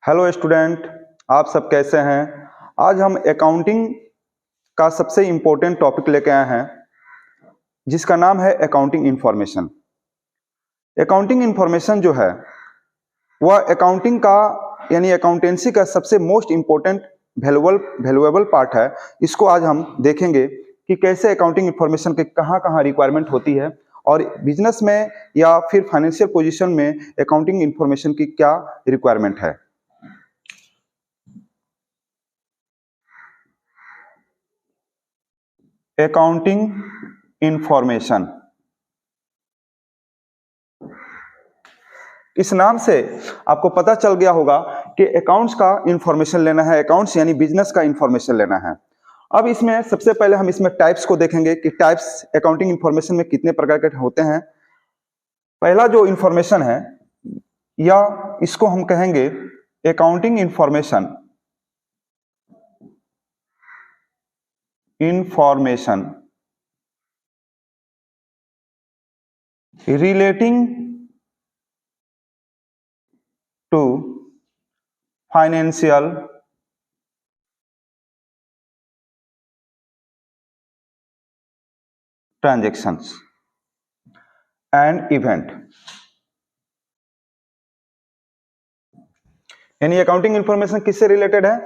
Hello student, आप सब कैसे हैं। आज हम अकाउंटिंग का सबसे इम्पोर्टेंट टॉपिक लेके आए हैं जिसका नाम है अकाउंटिंग इंफॉर्मेशन। अकाउंटिंग इंफॉर्मेशन जो है वह अकाउंटिंग का यानी अकाउंटेंसी का सबसे मोस्ट इम्पोर्टेंट वैल्यूएबल पार्ट है। इसको आज हम देखेंगे कि कैसे अकाउंटिंग इंफॉर्मेशन के कहाँ कहाँ रिक्वायरमेंट होती है और बिजनेस में या फिर फाइनेंशियल पोजीशन में अकाउंटिंग इंफॉर्मेशन की क्या रिक्वायरमेंट है। अकाउंटिंग इंफॉर्मेशन, इस नाम से आपको पता चल गया होगा कि अकाउंट्स का इंफॉर्मेशन लेना है, अकाउंट्स यानी बिजनेस का इंफॉर्मेशन लेना है। अब इसमें सबसे पहले हम इसमें टाइप्स को देखेंगे कि टाइप्स अकाउंटिंग इंफॉर्मेशन में कितने प्रकार के होते हैं। पहला जो इंफॉर्मेशन है या इसको हम कहेंगे accounting information relating to financial transactions and event। यानी अकाउंटिंग इंफॉर्मेशन किससे रिलेटेड है?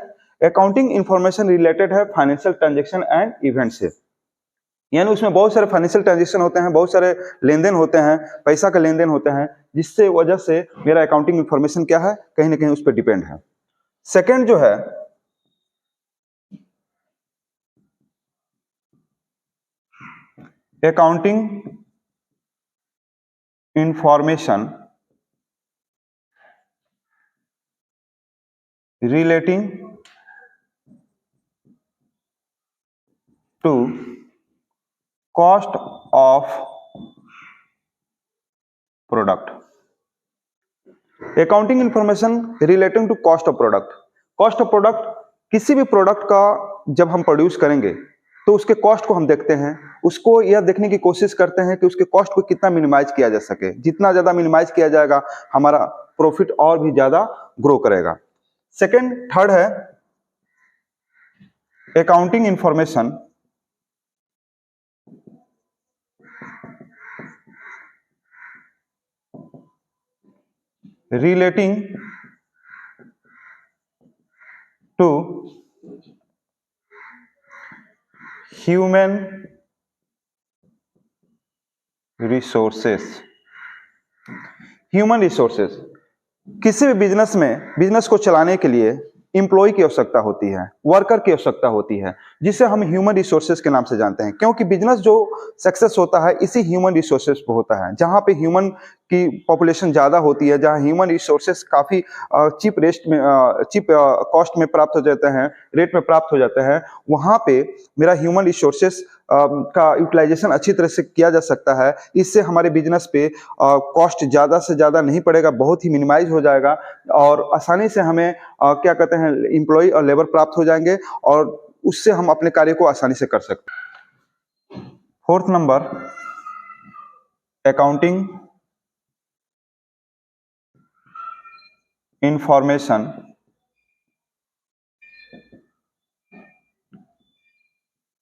अकाउंटिंग इंफॉर्मेशन रिलेटेड है फाइनेंशियल ट्रांजैक्शन एंड इवेंट से। यानी उसमें बहुत सारे फाइनेंशियल ट्रांजैक्शन होते हैं, बहुत सारे लेन देन होते हैं, पैसा का लेन देन होते हैं, जिससे वजह से मेरा अकाउंटिंग इंफॉर्मेशन क्या है, कहीं ना कहीं उस पर डिपेंड है। सेकेंड जो है accounting information relating to cost of product। Accounting information relating to cost of product. Cost of product, किसी भी प्रोडक्ट का जब हम प्रोड्यूस करेंगे तो उसके कॉस्ट को हम देखते हैं, उसको यह देखने की कोशिश करते हैं कि उसके कॉस्ट को कितना मिनिमाइज किया जा सके। जितना ज्यादा मिनिमाइज किया जाएगा हमारा प्रॉफिट और भी ज्यादा ग्रो करेगा। थर्ड है accounting information relating to human resources। Human resources, किसी भी बिजनेस में बिजनेस को चलाने के लिए एम्प्लॉय की आवश्यकता होती है, वर्कर की आवश्यकता होती है, जिसे हम ह्यूमन रिसोर्सेज के नाम से जानते हैं। क्योंकि बिजनेस जो सक्सेस होता है इसी ह्यूमन रिसोर्सेज पे होता है। जहां पे ह्यूमन की पॉपुलेशन ज्यादा होती है, जहां ह्यूमन रिसोर्सेज काफी चीप कॉस्ट में प्राप्त हो जाते हैं, रेट में प्राप्त हो जाते हैं, वहां पे मेरा ह्यूमन रिसोर्सेज का यूटिलाइजेशन अच्छी तरह से किया जा सकता है। इससे हमारे बिजनेस पे कॉस्ट ज्यादा से ज्यादा नहीं पड़ेगा, बहुत ही मिनिमाइज हो जाएगा और आसानी से हमें क्या कहते हैं एम्प्लॉय और लेबर प्राप्त हो जाएंगे और उससे हम अपने कार्य को आसानी से कर सकते हैं। Fourth number accounting information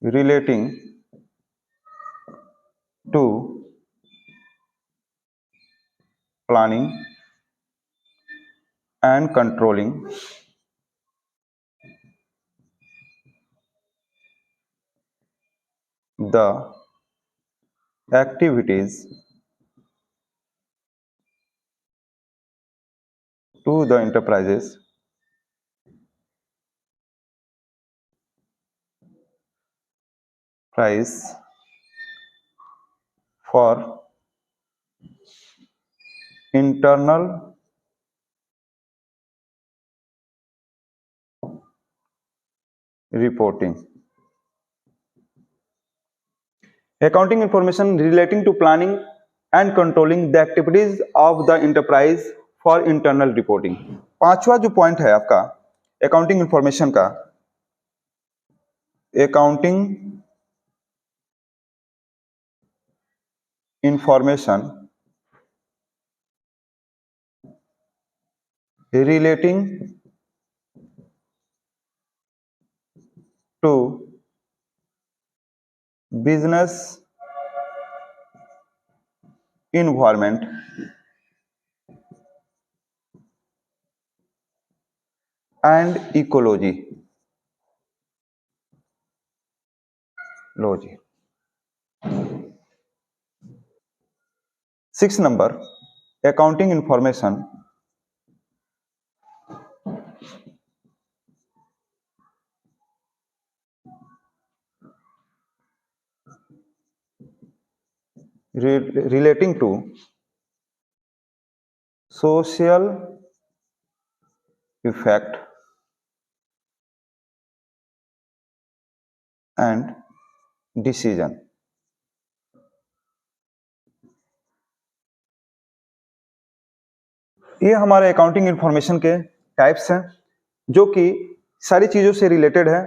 relating to planning and controlling the activities to the enterprises price for internal reporting। accounting information relating to planning and controlling the activities of the enterprise for internal reporting। पांचवा जो point है आपका accounting information का, accounting information relating to business environment and ecology. 6 number, accounting information relating to social effect and decision. ये हमारे accounting information के types हैं जो कि सारी चीजों से रिलेटेड है।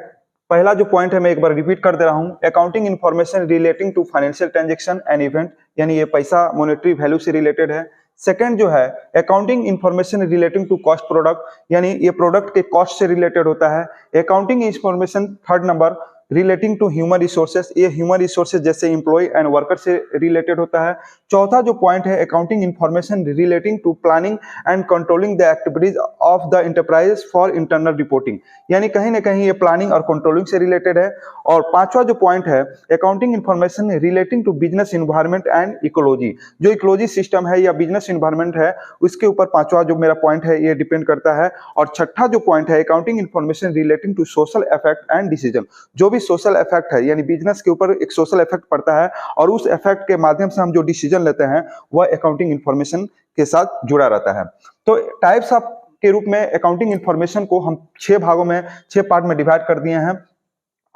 पहला जो पॉइंट है मैं एक बार रिपीट कर दे रहा हूं, accounting information relating to financial transaction and event, यानी ये पैसा मॉनेटरी वैल्यू से रिलेटेड है। सेकंड जो है accounting information relating to cost product, यानी ये प्रोडक्ट के कॉस्ट से रिलेटेड होता है। Accounting information third number relating to human resources, ये ह्यूमन रिसोर्सेज जैसे एम्प्लॉय एंड वर्कर से रिलेटेड होता है। चौथा जो पॉइंट है accounting information relating to planning and controlling the activities of the enterprise for internal reporting, यानी कहीं ना कहीं ये प्लानिंग और कंट्रोलिंग से रिलेटेड है। और पांचवा जो पॉइंट है accounting information relating to business environment and ecology, जो इकोलॉजी सिस्टम है या बिजनेस इन्वायरमेंट है उसके ऊपर पांचवा जो मेरा पॉइंट है ये डिपेंड करता है। और छठा जो पॉइंट है accounting information relating to social effect and decision, जो भी सोशल इफेक्ट है यानी बिजनेस के ऊपर एक सोशल इफेक्ट पड़ता है और उस इफेक्ट के माध्यम से हम जो डिसीजन लेते हैं वह अकाउंटिंग इंफॉर्मेशन के साथ जुड़ा रहता है। तो टाइप्स ऑफ के रूप में अकाउंटिंग इंफॉर्मेशन को हम 6 भागों में 6 पार्ट में डिवाइड कर दिए हैं।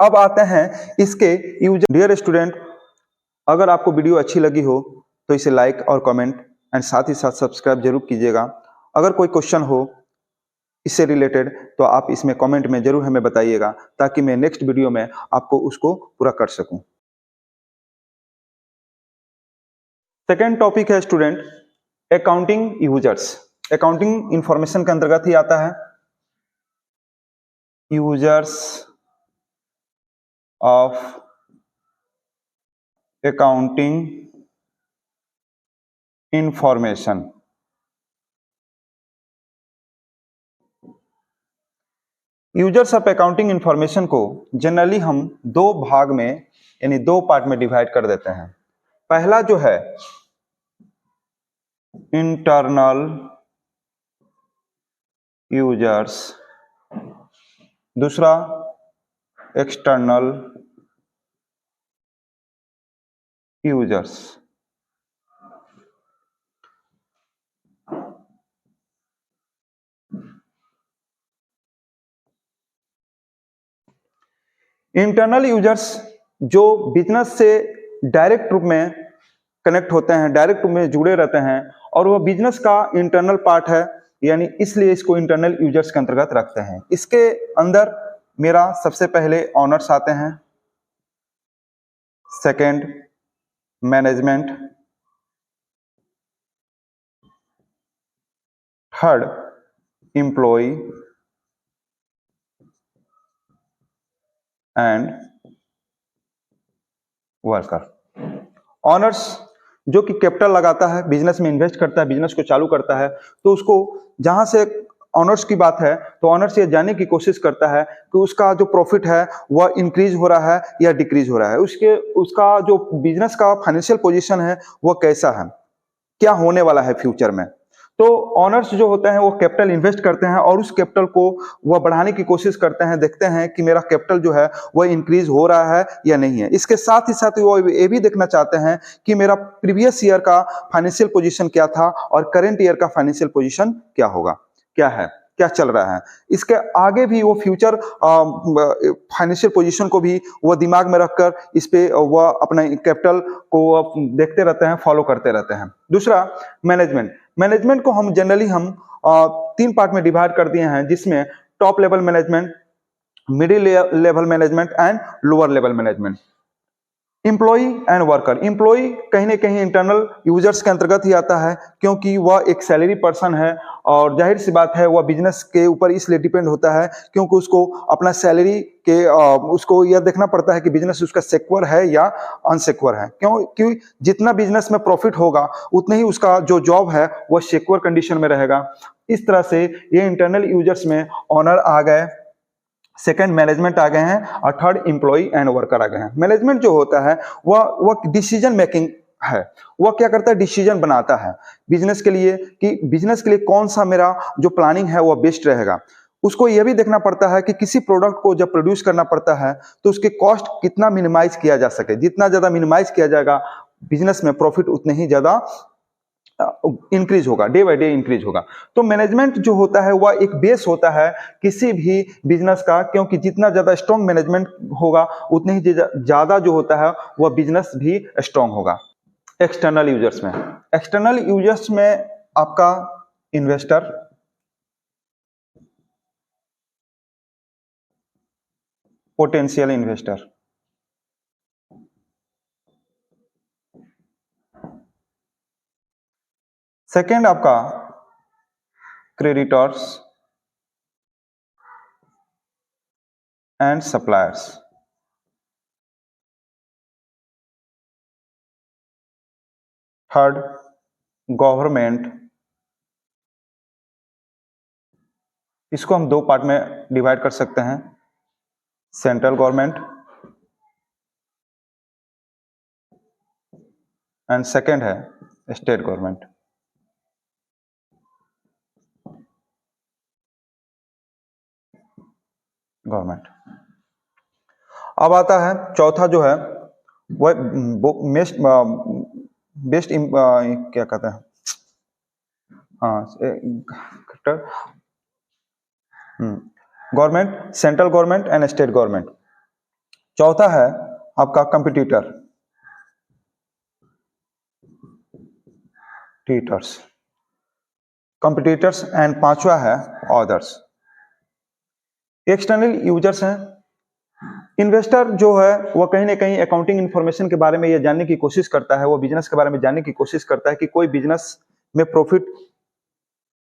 अब आते हैं इसके यूजर। डियर स्टूडेंट, अगर आपको वीडियो अच्छी लगी हो तो इसे लाइक और कमेंट एंड साथ ही साथ सब्सक्राइब जरूर कीजिएगा। अगर कोई क्वेश्चन हो इससे रिलेटेड तो आप इसमें कमेंट में जरूर हमें बताइएगा ताकि मैं नेक्स्ट वीडियो में आपको उसको पूरा कर सकूं। सेकेंड टॉपिक है student accounting users. Accounting information के अंतर्गत ही आता है users of accounting information. Users of accounting information को जनरली हम 2 भाग में यानी 2 पार्ट में डिवाइड कर देते हैं। पहला जो है इंटरनल यूजर्स, दूसरा एक्सटर्नल यूजर्स। इंटरनल यूजर्स जो बिजनेस से डायरेक्ट रूप में कनेक्ट होते हैं, डायरेक्ट रूप में जुड़े रहते हैं और वह बिजनेस का इंटरनल पार्ट है, यानी इसलिए इसको इंटरनल यूजर्स के अंतर्गत रखते हैं। इसके अंदर मेरा सबसे पहले ऑनर्स आते हैं, second management, third employ and worker. Owners जो कि कैपिटल लगाता है, बिजनेस में इन्वेस्ट करता है, बिजनेस को चालू करता है, तो उसको जहां से ऑनर्स की बात है तो ऑनर्स ये जानने की कोशिश करता है कि उसका जो प्रॉफिट है वह इंक्रीज हो रहा है या डिक्रीज हो रहा है, उसका जो बिजनेस का फाइनेंशियल पोजीशन है वह कैसा है, क्या होने वाला है फ्यूचर में। तो ऑनर्स जो होते हैं वो कैपिटल इन्वेस्ट करते हैं और उस कैपिटल को वह बढ़ाने की कोशिश करते हैं, देखते हैं कि मेरा कैपिटल जो है वह इंक्रीज हो रहा है या नहीं है। इसके साथ ही साथ वो ये भी देखना चाहते हैं कि मेरा प्रीवियस ईयर का फाइनेंशियल पोजीशन क्या था और करंट ईयर का फाइनेंशियल पोजीशन क्या होगा, क्या है, क्या चल रहा है। इसके आगे भी वो फ्यूचर फाइनेंशियल पोजीशन को भी वो दिमाग में रखकर इस पे वह अपने कैपिटल को देखते रहते हैं, फॉलो करते रहते हैं। दूसरा मैनेजमेंट। मैनेजमेंट को हम जनरली 3 पार्ट में डिवाइड कर दिए हैं, जिसमें top level management, middle level management and lower level management. Employ and worker, employ कहीं ना कहीं इंटरनल यूजर्स के अंतर्गत ही आता है, क्योंकि वह एक सैलरी पर्सन है और जाहिर सी बात है वह बिजनेस के ऊपर इसलिए डिपेंड होता है क्योंकि उसको अपना सैलरी के उसको यह देखना पड़ता है कि बिजनेस उसका सिक्योर है या अनसिक्योर है। क्योंकि जितना बिजनेस में प्रॉफिट होगा उतना ही उसका जो जॉब है वह सिक्योर कंडीशन में रहेगा। इस तरह से ये इंटरनल यूजर्स में ऑनर आ गए, सेकंड मैनेजमेंट आ गए हैं और थर्ड एम्प्लॉय एंड वर्कर आ गए हैं। मैनेजमेंट जो होता है वह डिसीजन मेकिंग है, वह क्या करता है, डिसीजन बनाता है बिजनेस के लिए कि बिजनेस के लिए कौन सा मेरा जो प्लानिंग है वह बेस्ट रहेगा। उसको यह भी देखना पड़ता है कि किसी प्रोडक्ट को जब प्रोड्यूस करना पड़ता है तो उसके कॉस्ट कितना मिनिमाइज किया जा सके। जितना ज्यादा मिनिमाइज किया जाएगा बिजनेस में प्रॉफिट उतने ही ज्यादा इंक्रीज होगा, डे बाय डे इंक्रीज होगा। तो मैनेजमेंट जो होता है वह एक बेस होता है किसी भी बिजनेस का, क्योंकि जितना ज्यादा स्ट्रॉन्ग मैनेजमेंट होगा उतने ही ज्यादा जो होता है वह बिजनेस भी स्ट्रॉन्ग होगा। एक्सटर्नल यूजर्स में, एक्सटर्नल यूजर्स में आपका इन्वेस्टर, पोटेंशियल इन्वेस्टर, सेकेंड आपका creditors and suppliers, third government. इसको हम दो पार्ट में डिवाइड कर सकते हैं, सेंट्रल गवर्नमेंट एंड सेकेंड है स्टेट गवर्नमेंट। गवर्नमेंट। अब आता है चौथा जो है वह बेस्ट क्या कहते हैं, government, central government and state government. चौथा है आपका कंपटीटर, कंपटीटर्स एंड पांचवा है अदर्स। एक्सटर्नल यूजर्स हैं। इन्वेस्टर जो है वह कहीं ना कहीं अकाउंटिंग इंफॉर्मेशन के बारे में यह जानने की कोशिश करता है, वह बिजनेस के बारे में जानने की कोशिश करता है कि कोई बिजनेस में प्रॉफिट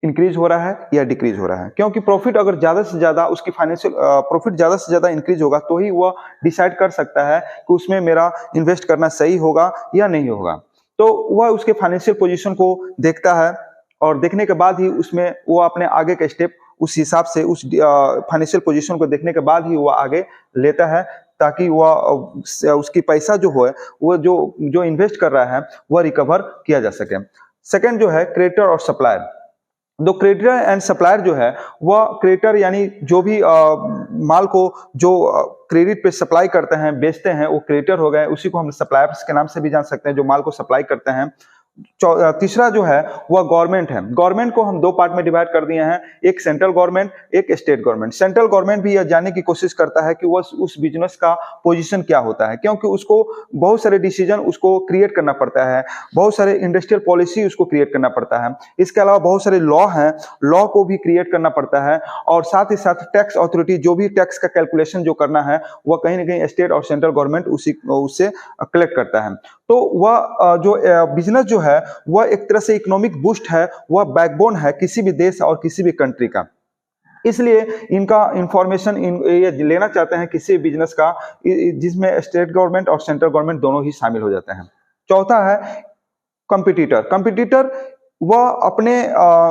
इंक्रीज हो रहा है या डिक्रीज हो रहा है। क्योंकि प्रॉफिट अगर ज्यादा से ज्यादा उसकी फाइनेंशियल प्रॉफिट ज्यादा से ज्यादा इंक्रीज होगा तो ही वह डिसाइड कर सकता है कि उसमें मेरा इन्वेस्ट करना सही होगा या नहीं होगा। तो वह उसके फाइनेंशियल पोजीशन को देखता है और देखने के बाद ही उसमें वो अपने आगे का स्टेप उस हिसाब से उस फाइनेंशियल पोजीशन को देखने के बाद ही वो आगे लेता है, ताकि वह उसकी पैसा जो है वो जो इन्वेस्ट कर रहा है वह रिकवर किया जा सके। सेकंड जो है क्रेडिटर और सप्लायर। दो क्रेडिटर एंड सप्लायर जो है वह क्रेडिटर यानी जो भी माल को जो क्रेडिट पे सप्लाई करते हैं, बेचते हैं, वो क्रेडिटर हो गए। उसी को हम सप्लायर्स के नाम से भी जान सकते हैं, जो माल को सप्लाई करते हैं। तीसरा जो है वह गवर्नमेंट है। गवर्नमेंट को हम दो पार्ट में डिवाइड कर दिए हैं, एक सेंट्रल गवर्नमेंट, एक स्टेट गवर्नमेंट। सेंट्रल गवर्नमेंट भी यह जानने की कोशिश करता है कि वह उस बिजनेस का पोजीशन क्या होता है, क्योंकि उसको बहुत सारे डिसीजन उसको क्रिएट करना पड़ता है, बहुत सारे इंडस्ट्रियल पॉलिसी उसको क्रिएट करना पड़ता है। इसके अलावा बहुत सारे लॉ हैं, लॉ को भी क्रिएट करना पड़ता है, और साथ ही साथ टैक्स अथॉरिटी जो भी टैक्स का कैलकुलेशन जो करना है वह कहीं ना कहीं स्टेट और सेंट्रल गवर्नमेंट उससे कलेक्ट करता है। तो वह जो बिजनेस जो है वह एक तरह से इकोनॉमिक बूस्ट है, वह बैकबोन है किसी भी देश और किसी भी कंट्री का। इसलिए इनका इंफॉर्मेशन ये लेना चाहते हैं किसी बिजनेस का जिसमें स्टेट गवर्नमेंट और सेंट्रल गवर्नमेंट दोनों ही शामिल हो जाते हैं। चौथा है कंपटीटर। कंपटीटर वह अपने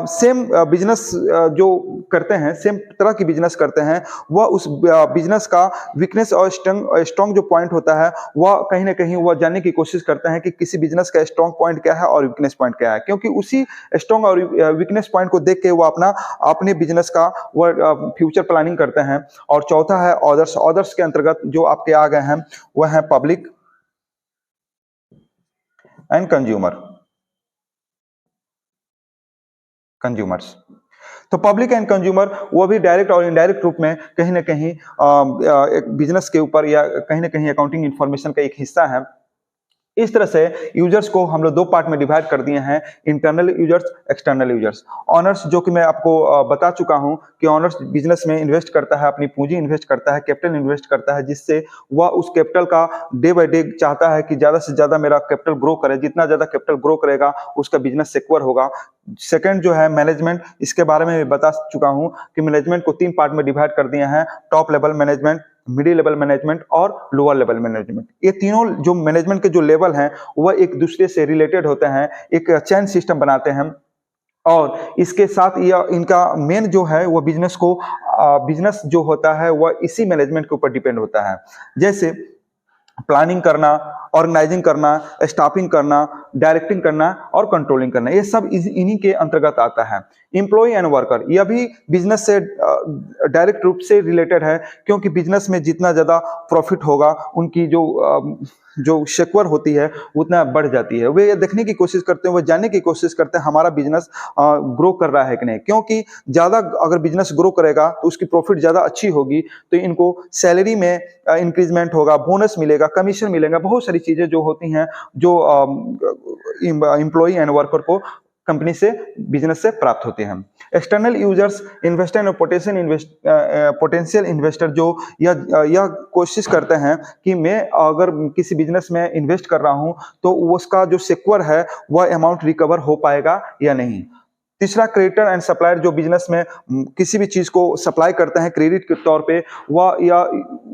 सेम बिजनेस जो करते हैं, सेम तरह की बिजनेस करते हैं, वह उस बिजनेस का वीकनेस और स्ट्रॉन्ग जो पॉइंट होता है वह कहीं ना कहीं वह जानने की कोशिश करते हैं कि किसी बिजनेस का स्ट्रॉन्ग पॉइंट क्या है और वीकनेस पॉइंट क्या है, क्योंकि उसी स्ट्रॉन्ग और वीकनेस पॉइंट को देख के वह अपने बिजनेस का वह फ्यूचर प्लानिंग करते हैं। और चौथा है ऑदर्स। ऑदर्स के अंतर्गत जो आपके आ गए हैं वह है पब्लिक एंड कंज्यूमर्स। तो पब्लिक एंड कंज्यूमर वो भी डायरेक्ट और इनडायरेक्ट रूप में कहीं ना कहीं एक बिजनेस के ऊपर या कहीं ना कहीं अकाउंटिंग इंफॉर्मेशन का एक हिस्सा है। इस तरह से यूजर्स को हम लोग दो पार्ट में डिवाइड कर दिए हैं, internal users, external users. Honours, जो कि मैं आपको बता चुका हूं कि ऑनर्स बिजनेस में इन्वेस्ट करता है, अपनी पूंजी इन्वेस्ट करता है, कैपिटल इन्वेस्ट करता है, जिससे वह उस कैपिटल का डे बाय डे चाहता है कि ज्यादा से ज्यादा मेरा कैपिटल ग्रो करे, जितना ज्यादा कैपिटल ग्रो करेगा उसका बिजनेस सिक्योर होगा। सेकंड जो है मैनेजमेंट, इसके बारे में भी बता चुका हूं कि मैनेजमेंट को तीन पार्ट में डिवाइड कर दिए हैं, top level management, middle level management और लोअर लेवल मैनेजमेंट। ये तीनों जो मैनेजमेंट के जो लेवल हैं वह एक दूसरे से रिलेटेड होते हैं, एक चेन सिस्टम बनाते हैं, और इसके साथ यह इनका मेन जो है वह बिजनेस जो होता है वह इसी मैनेजमेंट के ऊपर डिपेंड होता है। जैसे प्लानिंग करना, ऑर्गेनाइजिंग करना, स्टाफिंग करना, डायरेक्टिंग करना और कंट्रोलिंग करना, ये सब इन्हीं के अंतर्गत आता है। एम्प्लॉय एंड वर्कर, यह भी बिजनेस से डायरेक्ट रूप से रिलेटेड है, क्योंकि बिजनेस में जितना ज्यादा प्रॉफिट होगा उनकी जो शेक्वर होती है उतना बढ़ जाती है। वे ये देखने की कोशिश करते हैं, वो जानने की कोशिश करते हैं हमारा बिजनेस ग्रो कर रहा है कि नहीं, क्योंकि ज्यादा अगर बिजनेस ग्रो करेगा तो उसकी प्रॉफिट ज्यादा अच्छी होगी, तो इनको सैलरी में इंक्रीजमेंट होगा, बोनस मिलेगा, कमीशन मिलेगा, बहुत सारी चीजें जो होती हैं जो एम्प्लॉय एंड वर्कर को कंपनी से, बिजनेस से प्राप्त होते हैं। एक्सटर्नल यूजर्स, इन्वेस्टर और पोटेंशियल इन्वेस्टर जो यह कोशिश करते हैं कि मैं अगर किसी बिजनेस में इन्वेस्ट कर रहा हूं तो उसका जो सिक्योर है वह अमाउंट रिकवर हो पाएगा या नहीं। तीसरा, क्रेडिटर एंड सप्लायर, जो बिजनेस में किसी भी चीज को सप्लाई करते हैं क्रेडिट के तौर पे, वह या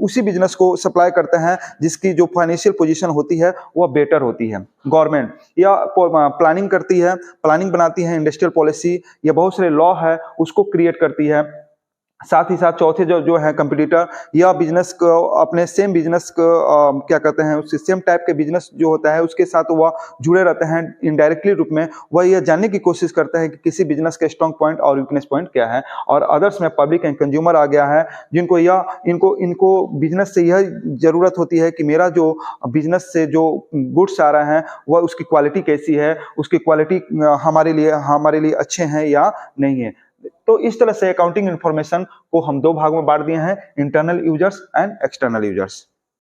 उसी बिजनेस को सप्लाई करते हैं जिसकी जो फाइनेंशियल पोजीशन होती है वह बेटर होती है। गवर्नमेंट या प्लानिंग करती है, प्लानिंग बनाती है, इंडस्ट्रियल पॉलिसी या बहुत सारे लॉ है उसको क्रिएट करती है। साथ ही साथ चौथे जो है कंपटीटर, या बिजनेस को अपने सेम बिजनेस को क्या कहते हैं, उससे सेम टाइप के बिजनेस जो होता है उसके साथ वह जुड़े रहते हैं इनडायरेक्टली रूप में। वह यह जानने की कोशिश करते हैं कि किसी बिजनेस के स्ट्रॉन्ग पॉइंट और वीकनेस पॉइंट क्या है। और अदर्स में पब्लिक एंड कंज्यूमर आ गया है, जिनको इनको बिजनेस से यह जरूरत होती है कि मेरा जो बिजनेस से जो गुड्स आ रहे हैं वह उसकी क्वालिटी कैसी है, उसकी क्वालिटी हमारे लिए अच्छे हैं या नहीं है। तो इस तरह से अकाउंटिंग इंफॉर्मेशन को हम दो भागों में बांट दिए हैं, internal users and external users.